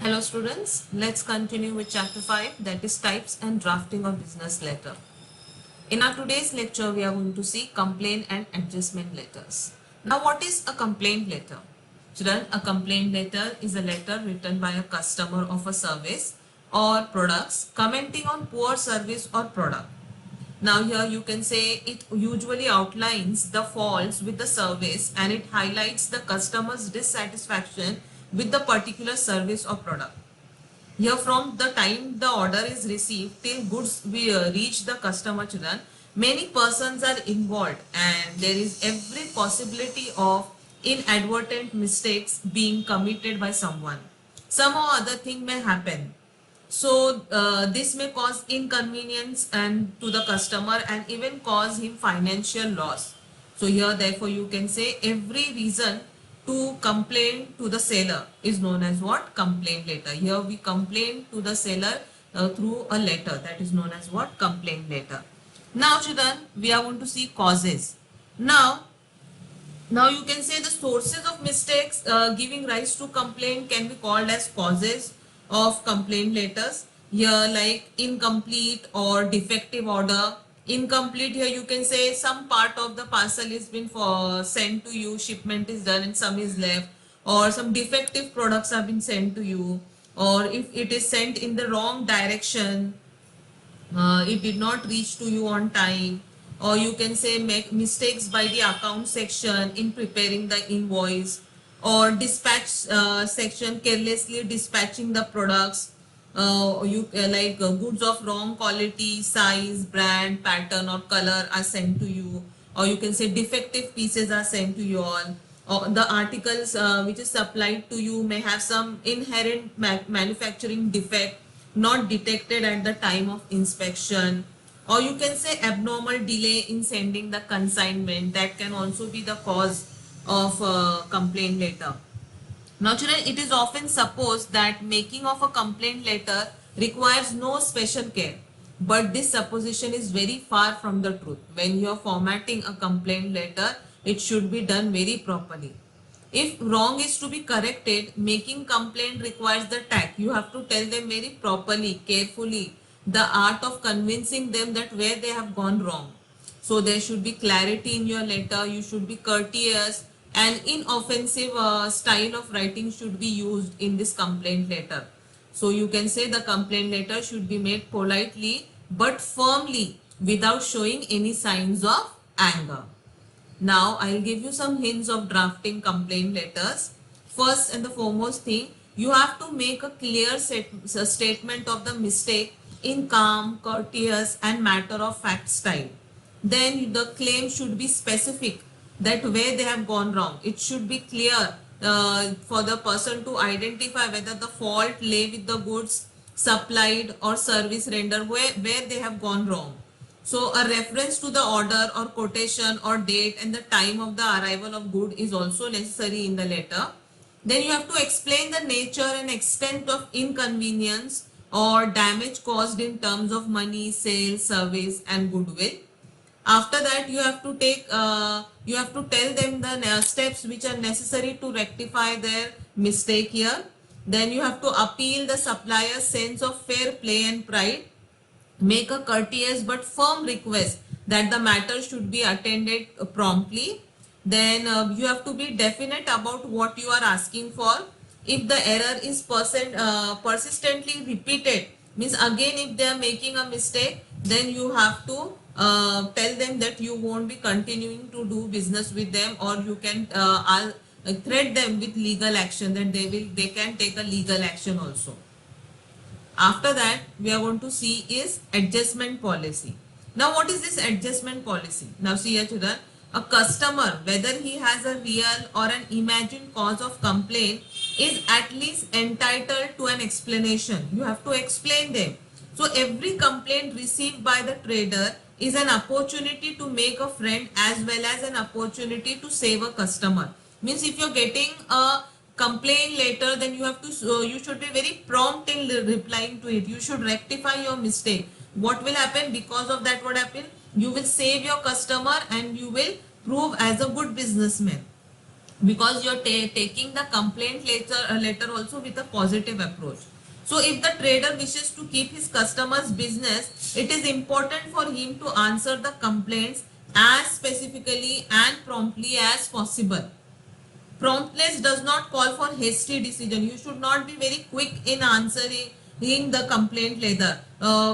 Hello students, let's continue with chapter 5, that is types and drafting of business letter. In our today's lecture, we are going to see complaint and adjustment letters. Now what is a complaint letter? Children, a complaint letter is a letter written by a customer of a service or products commenting on poor service or product. Now here you can say it usually outlines the faults with the service and it highlights the customer's dissatisfaction with the particular service or product. Here from the time the order is received till goods will reach the customer, children, many persons are involved and there is every possibility of inadvertent mistakes being committed by someone. Some or other thing may happen. So this may cause inconvenience and to the customer and even cause him financial loss. So here therefore you can say every reason to complain to the seller is known as what? Complaint letter. Here we complain to the seller through a letter, that is known as what? Complaint letter. Now children, we are going to see causes. Now you can say the sources of mistakes giving rise to complaint can be called as causes of complaint letters. Here like incomplete or defective order. Incomplete, here you can say some part of the parcel is been sent to you, shipment is done and some is left, or some defective products have been sent to you, or if it is sent in the wrong direction, it did not reach to you on time, or you can say make mistakes by the account section in preparing the invoice, or dispatch section carelessly dispatching the products, goods of wrong quality, size, brand, pattern or color are sent to you, or you can say defective pieces are sent to you all, or the articles which is supplied to you may have some inherent manufacturing defect not detected at the time of inspection, or you can say abnormal delay in sending the consignment, that can also be the cause of a complaint letter. Now children, it is often supposed that making of a complaint letter requires no special care, but this supposition is very far from the truth. When you are formatting a complaint letter, it should be done very properly. If wrong is to be corrected, making complaint requires the tact. You have to tell them very properly, carefully, the art of convincing them that where they have gone wrong. So there should be clarity in your letter, you should be courteous, and inoffensive style of writing should be used in this complaint letter. So you can say the complaint letter should be made politely but firmly without showing any signs of anger. Now I'll give you some hints of drafting complaint letters. First and the foremost thing, you have to make a clear statement of the mistake in calm, courteous and matter of fact style. Then the claim should be specific, that where they have gone wrong. It should be clear for the person to identify whether the fault lay with the goods supplied or service rendered, where they have gone wrong. So a reference to the order or quotation or date and the time of the arrival of good is also necessary in the letter. Then you have to explain the nature and extent of inconvenience or damage caused in terms of money, sales, service and goodwill. After that you have to tell them the steps which are necessary to rectify their mistake here. Then you have to appeal the supplier's sense of fair play and pride. Make a courteous but firm request that the matter should be attended promptly. Then you have to be definite about what you are asking for. If the error is persistently repeated, means again if they are making a mistake, then you have to tell them that you won't be continuing to do business with them, or you can threat them with legal action, that they can take a legal action also. After that, we are going to see is adjustment policy. Now, what is this adjustment policy? Now, see here children, a customer, whether he has a real or an imagined cause of complaint, is at least entitled to an explanation. You have to explain them. So, every complaint received by the trader is an opportunity to make a friend as well as an opportunity to save a customer. Means if you're getting a complaint later, then you have to you should be very prompt in replying to it. You should rectify your mistake. What will happen because of that? What happen? You will save your customer and you will prove as a good businessman. because you're taking the complaint letter also with a positive approach. So if the trader wishes to keep his customers business, it is important for him to answer the complaints as specifically and promptly as possible. Promptness does not call for hasty decision. You should not be very quick in answering the complaint letter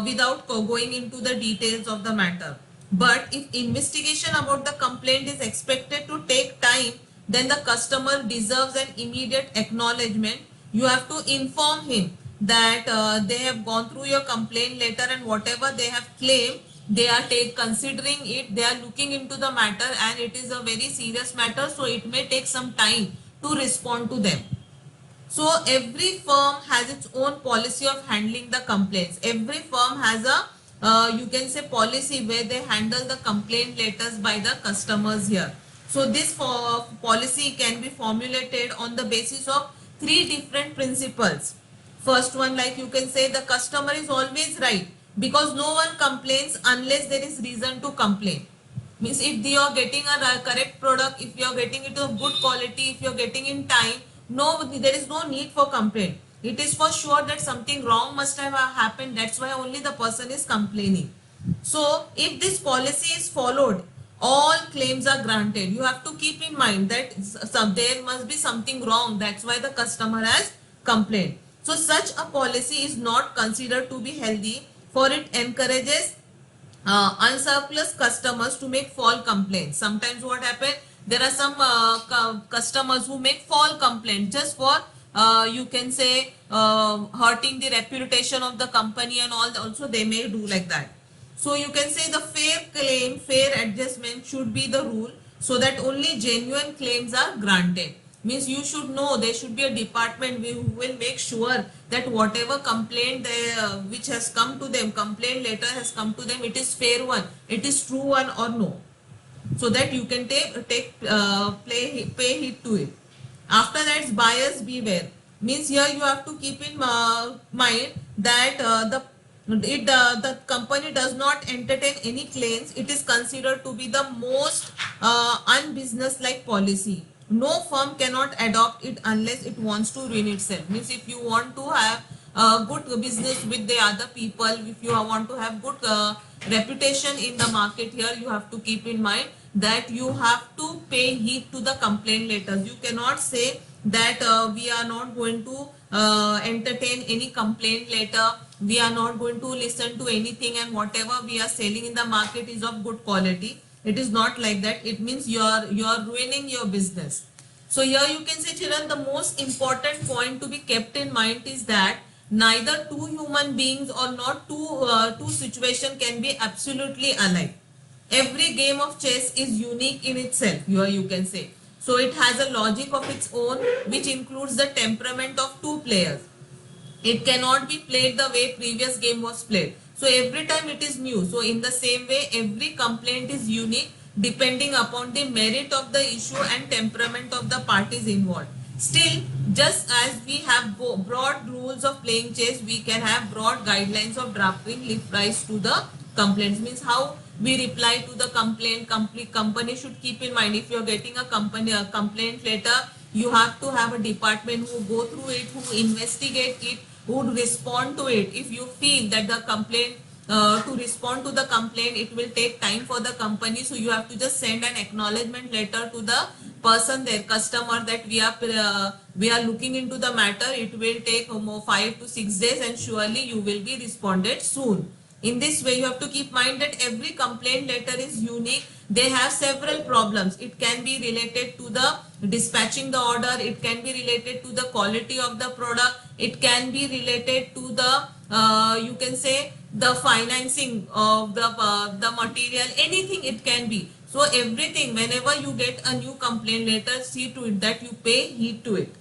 without going into the details of the matter. But if investigation about the complaint is expected to take time, then the customer deserves an immediate acknowledgement. You have to inform him that they have gone through your complaint letter and whatever they have claimed, they are considering it, they are looking into the matter, and it is a very serious matter, so it may take some time to respond to them. So every firm has its own policy of handling the complaints. Every firm has a you can say policy where they handle the complaint letters by the customers here. So this policy can be formulated on the basis of three different principles. First one, like you can say, the customer is always right, because no one complains unless there is reason to complain. Means if you are getting a correct product, if you are getting it of good quality, if you are getting in time, no, there is no need for complaint. It is for sure that something wrong must have happened. That's why only the person is complaining. So if this policy is followed, all claims are granted. You have to keep in mind that there must be something wrong. That's why the customer has complained. So such a policy is not considered to be healthy, for it encourages unsurplus customers to make false complaints. Sometimes what happens, there are some customers who make false complaints just for you can say hurting the reputation of the company, and all also they may do like that. So you can say the fair claim, fair adjustment should be the rule, so that only genuine claims are granted. Means you should know there should be a department who will make sure that whatever complaint they, which has come to them, complaint letter has come to them, it is fair one, it is true one or no, so that you can pay heed to it. After that, buyers beware. Means here you have to keep in mind that the company does not entertain any claims. It is considered to be the most unbusiness-like policy. No firm cannot adopt it unless it wants to ruin itself. Means if you want to have good business with the other people, if you want to have good reputation in the market, here you have to keep in mind that you have to pay heed to the complaint letters. You cannot say that we are not going to entertain any complaint letter, we are not going to listen to anything, and whatever we are selling in the market is of good quality. It is not like that. It means you are ruining your business. So here you can say, children, the most important point to be kept in mind is that neither two human beings or not two situation can be absolutely alike. Every game of chess is unique in itself, here you can say. So it has a logic of its own, which includes the temperament of two players. It cannot be played the way previous game was played. So every time it is new. So in the same way, every complaint is unique depending upon the merit of the issue and temperament of the parties involved. Still, just as we have broad rules of playing chess, we can have broad guidelines of drafting replies to the complaints. Means how we reply to the complaint. Company should keep in mind, if you are getting a complaint letter, you have to have a department who go through it, who investigate it, who would respond to it. If you feel that the complaint to respond to the complaint, it will take time for the company, so you have to just send an acknowledgement letter to the person, their customer, that we are looking into the matter. It will take 5 to 6 days, and surely you will be responded soon. In this way, you have to keep mind that every complaint letter is unique. They have several problems. It can be related to the dispatching the order. It can be related to the quality of the product. It can be related to the you can say the financing of the material. Anything it can be. So everything, whenever you get a new complaint letter, see to it that you pay heed to it.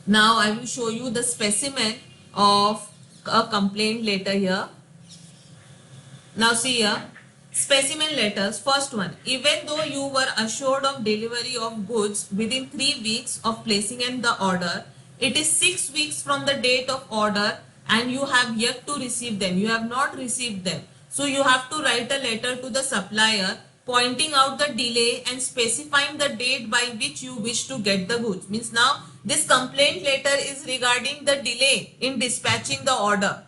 Now I will show you the specimen of a complaint letter here. Now see here, specimen letters. First one, even though you were assured of delivery of goods within 3 weeks of placing in the order, it is 6 weeks from the date of order and you have yet to receive them. You have not received them. So you have to write a letter to the supplier pointing out the delay and specifying the date by which you wish to get the goods. Means now this complaint letter is regarding the delay in dispatching the order.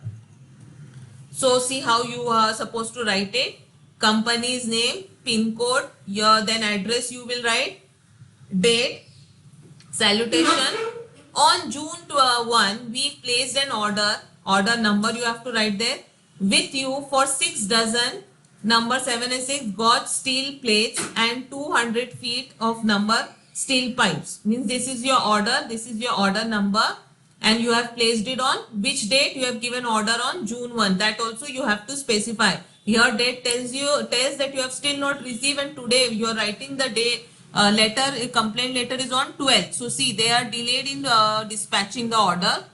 So see how you are supposed to write it. Company's name, pin code, your then address you will write, date, salutation. On June 1, we placed an order number you have to write there, with you for 6 dozen, number 7 and 6, got steel plates and 200 feet of number steel pipes. Means this is your order number, and you have placed it on which date. You have given order on June 1. That also you have to specify. Your date tells that you have still not received, and today you are writing the day complaint letter is on 12th. So see, they are delayed in dispatching the order.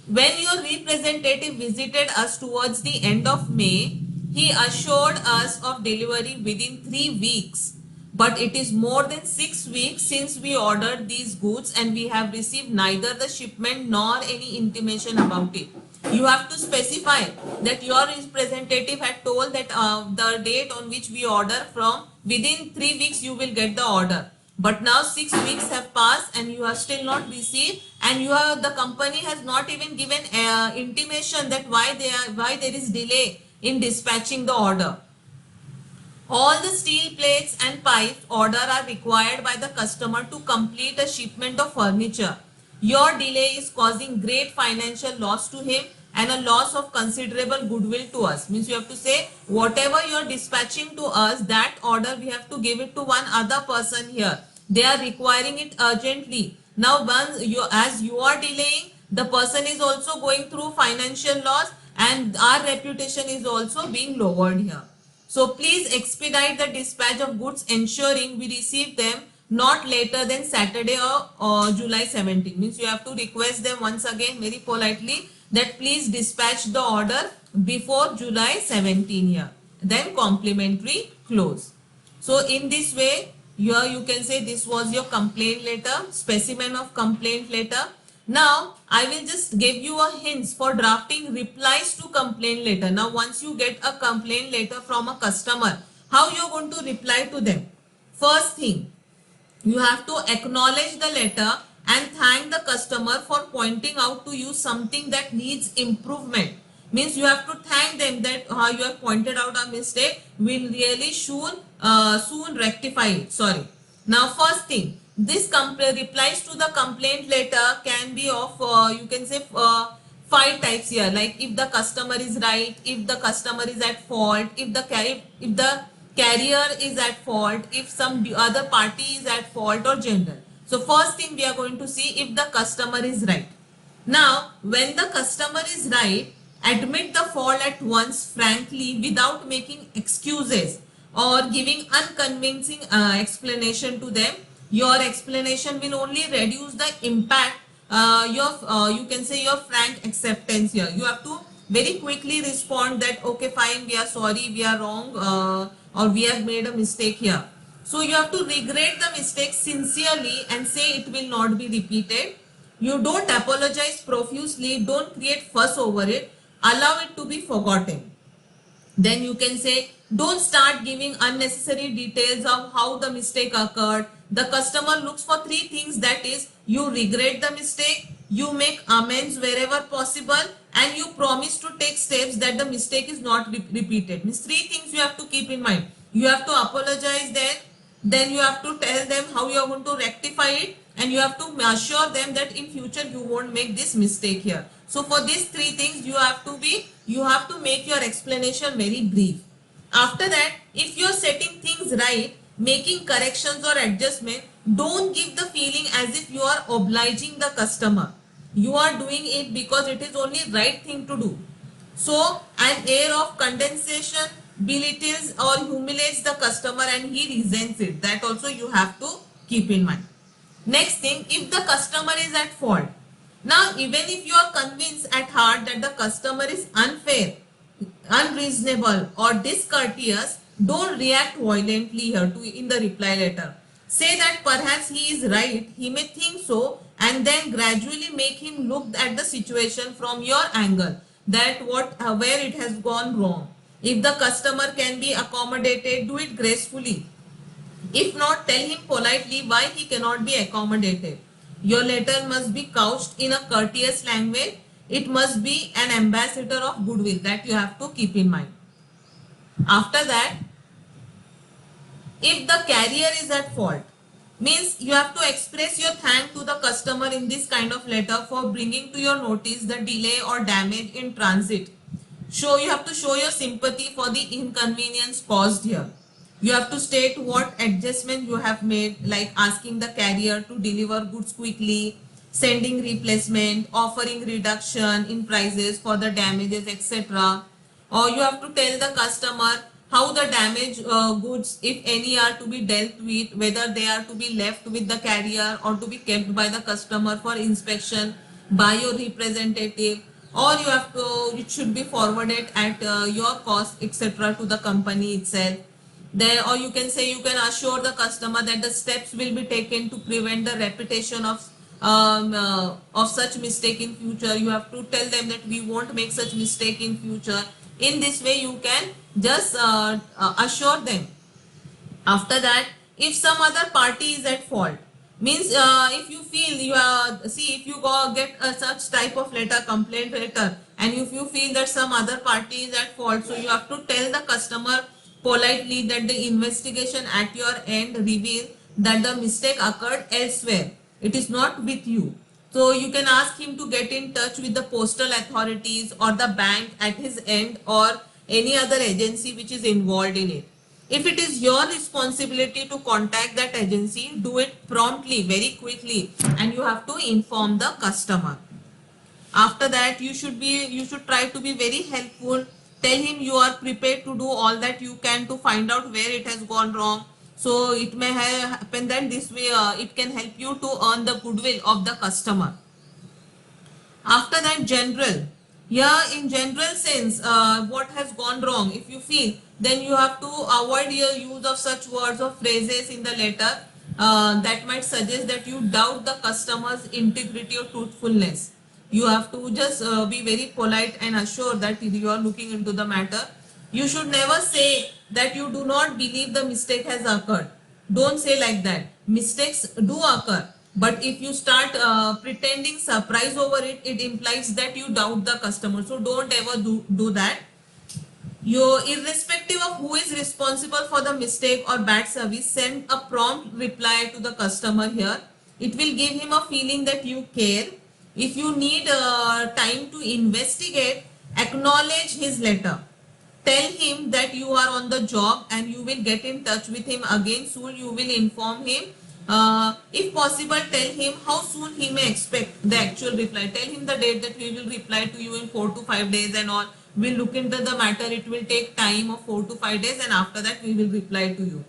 When your representative visited us towards the end of May, he assured us of delivery within 3 weeks. But it is more than 6 weeks since we ordered these goods, and we have received neither the shipment nor any intimation about it. You have to specify that your representative had told that the date on which we order from, within 3 weeks you will get the order. But now 6 weeks have passed and you have still not received, and the company has not even given intimation that why there is delay in dispatching the order. All the steel plates and pipes order are required by the customer to complete a shipment of furniture. Your delay is causing great financial loss to him and a loss of considerable goodwill to us. Means you have to say whatever you are dispatching to us, that order we have to give it to one other person here. They are requiring it urgently. Now as you are delaying, the person is also going through financial loss, and our reputation is also being lowered here. So please expedite the dispatch of goods, ensuring we receive them not later than Saturday or July 17. Means you have to request them once again very politely that please dispatch the order before July 17 here. Then complimentary close. So in this way, here you can say this was your complaint letter, specimen of complaint letter. Now I will just give you a hints for drafting replies to complaint letter. Now once you get a complaint letter from a customer, how you are going to reply to them? First thing, you have to acknowledge the letter and thank the customer for pointing out to you something that needs improvement. Means you have to thank them that you have pointed out a mistake, will really soon rectify it. Sorry. Now first thing, this replies to the complaint letter can be of you can say 5 types here, like if the customer is right, if the customer is at fault, if the carrier is at fault, if some other party is at fault, or general. So first thing we are going to see if the customer is right. Now when the customer is right, admit the fault at once frankly without making excuses or giving unconvincing explanation to them. Your explanation will only reduce the impact. You can say your frank acceptance here. You have to very quickly respond that okay, fine, we are sorry, we are wrong, or we have made a mistake here. So you have to regret the mistake sincerely and say it will not be repeated. You don't apologize profusely, don't create fuss over it, allow it to be forgotten. Then you can say don't start giving unnecessary details of how the mistake occurred. The customer looks for 3 things, that is you regret the mistake, you make amends wherever possible, and you promise to take steps that the mistake is not repeated. Means 3 things you have to keep in mind. You have to apologize then you have to tell them how you are going to rectify it, and you have to assure them that in future you won't make this mistake here. So for these 3 things you have to make your explanation very brief. After that, if you are setting things right, making corrections or adjustment, don't give the feeling as if you are obliging the customer. You are doing it because it is only right thing to do. So an air of condensation belittles or humiliates the customer and he resents it. That also you have to keep in mind. Next thing, if the customer is at fault. Now even if you are convinced at heart that the customer is unfair, unreasonable or discourteous, don't react violently here in the reply letter. Say that perhaps he is right, he may think so, and then gradually make him look at the situation from your angle, that where it has gone wrong. If the customer can be accommodated, do it gracefully. If not, tell him politely why he cannot be accommodated. Your letter must be couched in a courteous language. It must be an ambassador of goodwill, that you have to keep in mind. After that, if the carrier is at fault, means you have to express your thanks to the customer in this kind of letter for bringing to your notice the delay or damage in transit. You have to show your sympathy for the inconvenience caused here. You have to state what adjustment you have made, like asking the carrier to deliver goods quickly, sending replacement, offering reduction in prices for the damages, etc. Or you have to tell the customer how the damaged goods, if any, are to be dealt with, whether they are to be left with the carrier or to be kept by the customer for inspection by your representative, or you have to, it should be forwarded at your cost, etc., to the company itself. There, or you can say, you can assure the customer that the steps will be taken to prevent the repetition of such mistake in future. You have to tell them that we won't make such mistake in future. In this way, you can just assure them. After that, if some other party is at fault, means if you feel you are, see, if you go get such type of letter, complaint letter, and if you feel that some other party is at fault, so you have to tell the customer politely that the investigation at your end reveal that the mistake occurred elsewhere, it is not with you. So you can ask him to get in touch with the postal authorities or the bank at his end, or any other agency which is involved in it. If it is your responsibility to contact that agency, do it promptly, very quickly, and you have to inform the customer. After that, you should try to be very helpful. Tell him you are prepared to do all that you can to find out where it has gone wrong. So it may happen that this way it can help you to earn the goodwill of the customer. After that, general. Yeah, in general sense, what has gone wrong, if you feel, then you have to avoid your use of such words or phrases in the letter that might suggest that you doubt the customer's integrity or truthfulness. You have to just be very polite and assure that you are looking into the matter. You should never say that you do not believe the mistake has occurred. Don't say like that. Mistakes do occur. But if you start pretending surprise over it, it implies that you doubt the customer. So don't ever do that. You, irrespective of who is responsible for the mistake or bad service, send a prompt reply to the customer here. It will give him a feeling that you care. If you need time to investigate, acknowledge his letter. Tell him that you are on the job and you will get in touch with him again soon. You will inform him. If possible, tell him how soon he may expect the actual reply. Tell him the date that we will reply to you in 4 to 5 days and all. We'll look into the matter. It will take time of 4 to 5 days, and after that we will reply to you.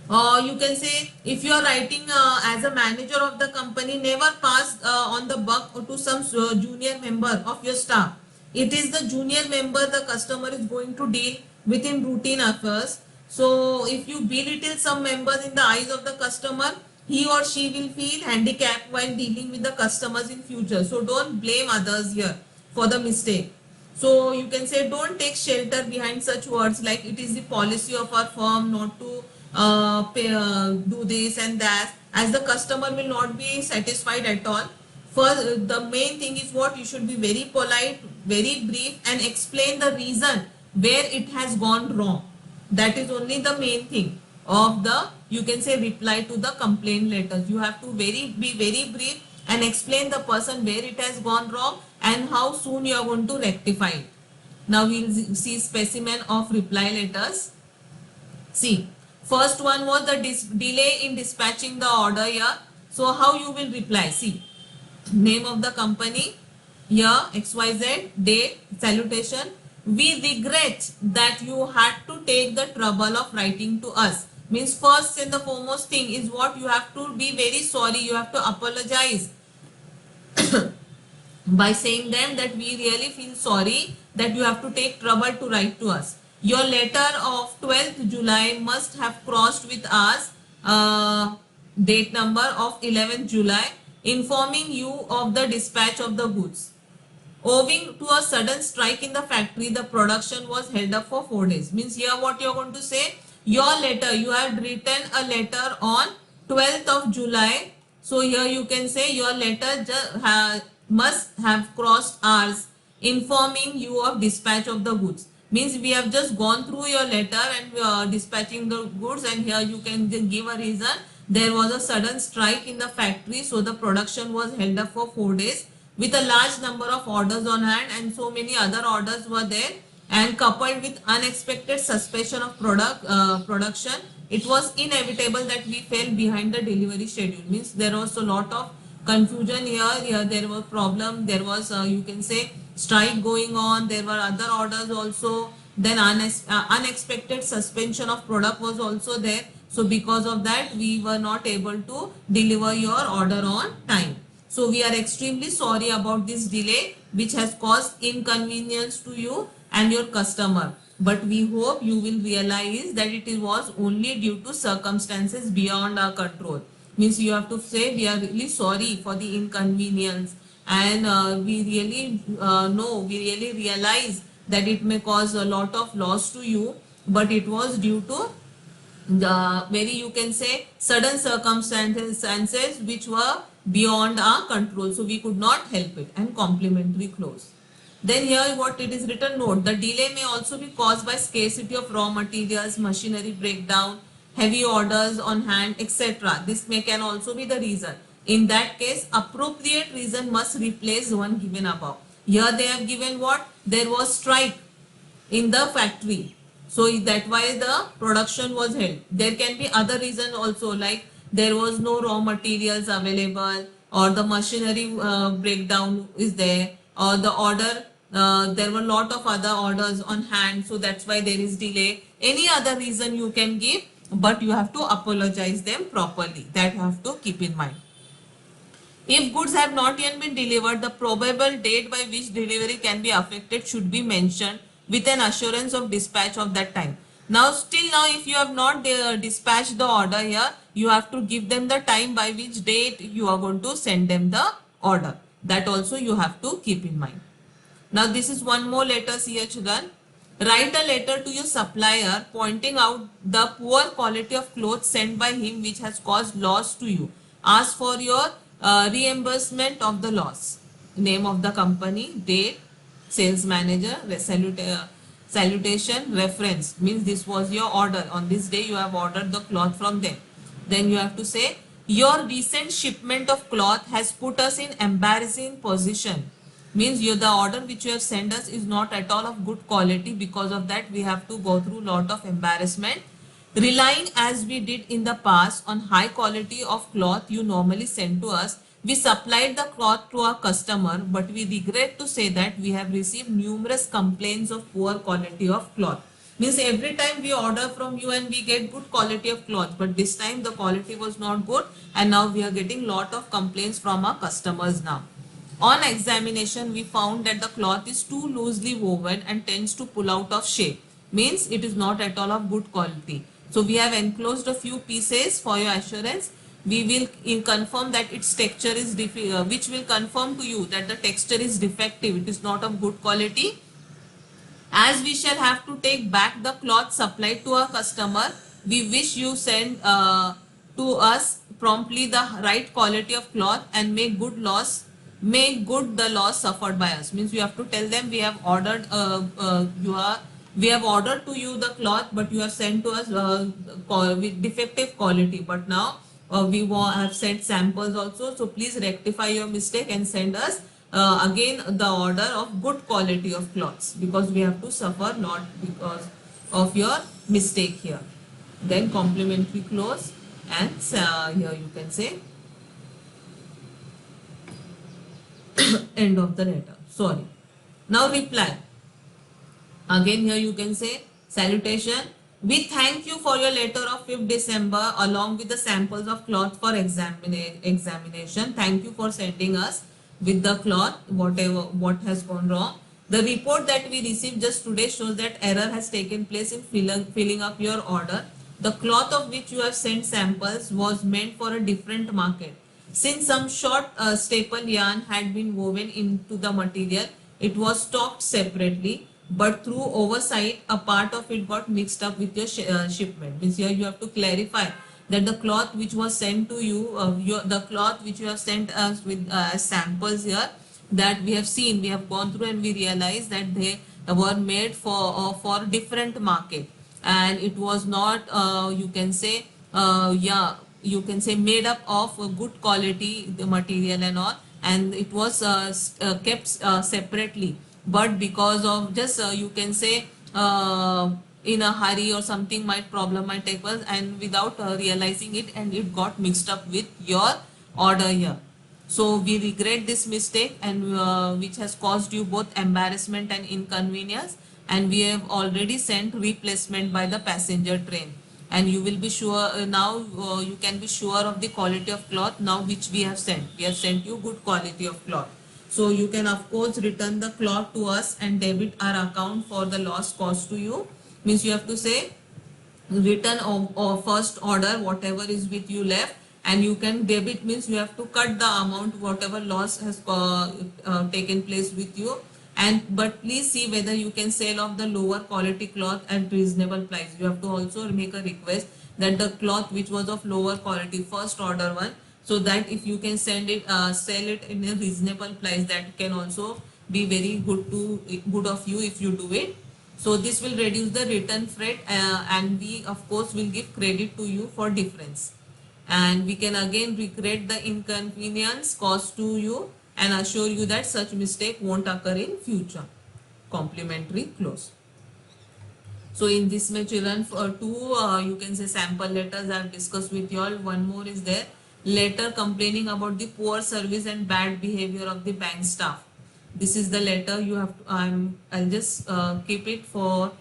You can say, if you are writing as a manager of the company, never pass on the buck to some junior member of your staff. It is the junior member the customer is going to deal with in routine affairs. So if you belittle some members in the eyes of the customer, he or she will feel handicapped while dealing with the customers in future. So don't blame others here for the mistake. So you can say, don't take shelter behind such words like it is the policy of our firm not to do this and that, as the customer will not be satisfied at all. First, the main thing is what you should be very polite, very brief, and explain the reason where it has gone wrong. That is only the main thing of the, you can say, reply to the complaint letters. You have to be very brief and explain the person where it has gone wrong and how soon you are going to rectify it. Now we will see specimen of reply letters. See, first one was the delay in dispatching the order here. So how you will reply? See, name of the company, here XYZ, date, salutation. We regret that you had to take the trouble of writing to us. Means first and the foremost thing is what you have to be very sorry. You have to apologize by saying them that we really feel sorry that you have to take trouble to write to us. Your letter of 12th July must have crossed with us date number of 11th July informing you of the dispatch of the goods. Owing to a sudden strike in the factory, the production was held up for 4 days. Means here what you are going to say, your letter, you had written a letter on 12th of July. So here you can say your letter must have crossed ours informing you of dispatch of the goods. Means we have just gone through your letter and dispatching the goods, and here you can give a reason. There was a sudden strike in the factory, so the production was held up for 4 days with a large number of orders on hand, and so many other orders were there, and coupled with unexpected suspension of production, it was inevitable that we fell behind the delivery schedule. Means there was a lot of confusion here there was problem, there was you can say strike going on, there were other orders also, then unexpected suspension of product was also there. So because of that we were not able to deliver your order on time. So we are extremely sorry about this delay which has caused inconvenience to you and your customer, but we hope you will realize that it was only due to circumstances beyond our control. Means you have to say we are really sorry for the inconvenience, and we really we really realize that it may cause a lot of loss to you, but it was due to the very you can say sudden circumstances which were beyond our control, so we could not help it. And complimentary close. Then here what it is written, note, the delay may also be caused by scarcity of raw materials, machinery breakdown, heavy orders on hand, etc. This can also be the reason. In that case, appropriate reason must replace one given above. Here they have given what? There was strike in the factory, so that why the production was held. There can be other reason also, like there was no raw materials available, or the machinery breakdown is there, or the order there were lot of other orders on hand, so that's why there is delay. Any other reason you can give, but you have to apologize them properly. That you have to keep in mind. If goods have not yet been delivered, the probable date by which delivery can be affected should be mentioned with an assurance of dispatch of that time. Now, still now, if you have not dispatched the order here, you have to give them the time by which date you are going to send them the order. That also you have to keep in mind. Now, this is one more letter, here children. Write a letter to your supplier pointing out the poor quality of clothes sent by him which has caused loss to you. Ask for your reimbursement of the loss. Name of the company, date, sales manager, salutation, reference. Means this was your order. On this day you have ordered the cloth from them. Then you have to say, your recent shipment of cloth has put us in embarrassing position. Means the order which you have sent us is not at all of good quality. Because of that we have to go through lot of embarrassment. Relying as we did in the past on high quality of cloth you normally send to us, we supplied the cloth to our customer, but we regret to say that we have received numerous complaints of poor quality of cloth. Means every time we order from you and we get good quality of cloth, but this time the quality was not good, and now we are getting lot of complaints from our customers now. On examination, we found that the cloth is too loosely woven and tends to pull out of shape. Means it is not at all of good quality. So we have enclosed a few pieces for your assurance. We will confirm that its texture is which will confirm to you that the texture is defective. It is not of good quality. As we shall have to take back the cloth supplied to our customer, we wish you send to us promptly the right quality of cloth and make good the loss suffered by us. Means you have to tell them we have ordered we have ordered to you the cloth, but you have sent to us with defective quality. But now we have sent samples also, so please rectify your mistake and send us again the order of good quality of cloths, because we have to suffer not because of your mistake here. Then complimentary clause, and here you can say end of the letter. Sorry. Now reply. Again here you can say salutation. We thank you for your letter of 5th December along with the samples of cloth for examination. Thank you for sending us with the cloth what has gone wrong. The report that we received just today shows that error has taken place in filling up your order. The cloth of which you have sent samples was meant for a different market. Since some short staple yarn had been woven into the material, it was stocked separately, but through oversight, a part of it got mixed up with your shipment. Means here you have to clarify that the cloth which was sent to you, the cloth which you have sent us with samples here, that we have seen, we have gone through and we realized that they were made for different market, and it was not you can say yeah, you can say made up of good quality the material and all, and it was kept separately, but because of just you can say in a hurry or something, might problem might take place, and without realizing it, and it got mixed up with your order here. So we regret this mistake, and which has caused you both embarrassment and inconvenience, and we have already sent replacement by the passenger train, and you will be sure now you can be sure of the quality of cloth now which we have sent. We have sent you good quality of cloth. So you can of course return the cloth to us and debit our account for the loss caused to you. Means you have to say return or first order whatever is with you left, and you can debit, means you have to cut the amount whatever loss has taken place with you, and but please see whether you can sell off the lower quality cloth at reasonable price. You have to also make a request that the cloth which was of lower quality, first order one, so that if you can send it sell it in a reasonable price, that can also be very good of you if you do it. So this will reduce the return freight, and we of course will give credit to you for difference, and we can again regret the inconvenience caused to you and assure you that such mistake won't occur in future. Complimentary close. So in this may children, for two you can say sample letters I have discussed with you all. One more is there, letter complaining about the poor service and bad behavior of the bank staff. This is the letter you have to, I'll just keep it for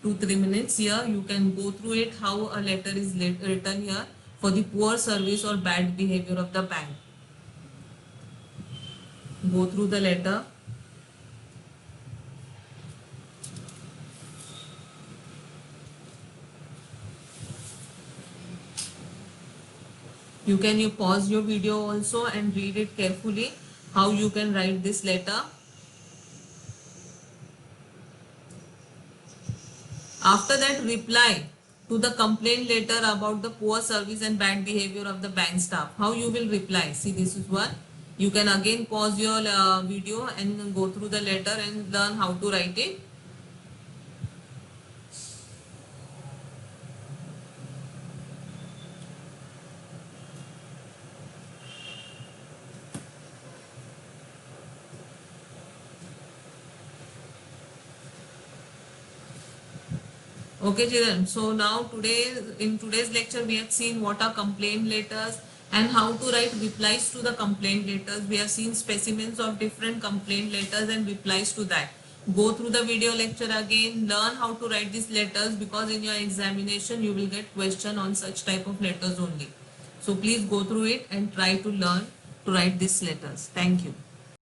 2-3 minutes here. You can go through it how a letter is written here for the poor service or bad behavior of the bank. Go through the letter. You pause your video also and read it carefully how you can write this letter. After that, reply to the complaint letter about the poor service and bad behavior of the bank staff. How you will reply? See, this is one. You can again pause your video and go through the letter and learn how to write it. Okay children, so now in today's lecture we have seen what are complaint letters and how to write replies to the complaint letters. We have seen specimens of different complaint letters and replies to that. Go through the video lecture again, learn how to write these letters, because in your examination you will get question on such type of letters only. So please go through it and try to learn to write these letters. Thank you.